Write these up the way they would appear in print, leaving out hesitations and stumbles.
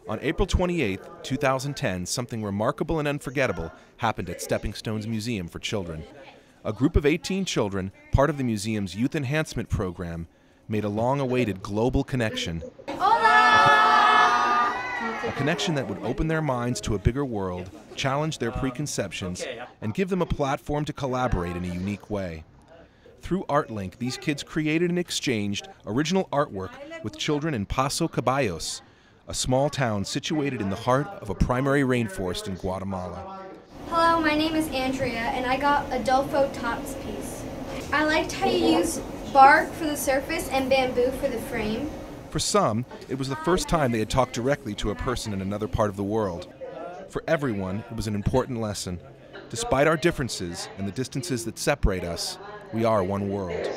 On April 28, 2010, something remarkable and unforgettable happened at Stepping Stones Museum for Children. A group of 18 children, part of the museum's Youth Enhancement Program, made a long-awaited global connection. Hola! A connection that would open their minds to a bigger world, challenge their preconceptions, and give them a platform to collaborate in a unique way. Through ArtLink, these kids created and exchanged original artwork with children in Paso Caballos, a small town situated in the heart of a primary rainforest in Guatemala. Hello, my name is Andrea, and I got a Dolpho Tots piece. I liked how you use bark for the surface and bamboo for the frame. For some, it was the first time they had talked directly to a person in another part of the world. For everyone, it was an important lesson. Despite our differences and the distances that separate us, we are one world.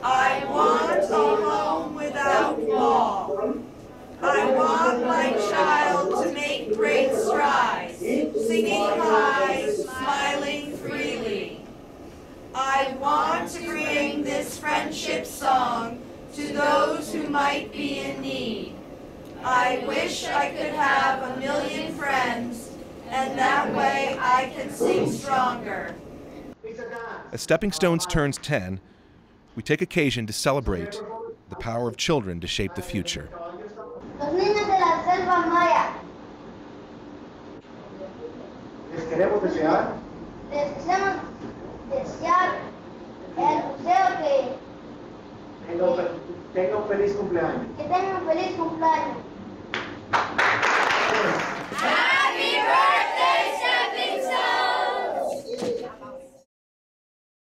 I want a home without wall. I want my child to make great strides, singing high, smiling freely. I want to bring this friendship song to those who might be in need. I wish I could have 1,000,000 friends, and that way I can sing stronger. As Stepping Stones turns 10, we take occasion to celebrate the power of children to shape the future. Los niños de la selva maya. Les queremos desear el deseo que tenga un feliz cumpleaños. Que tenga un feliz cumpleaños.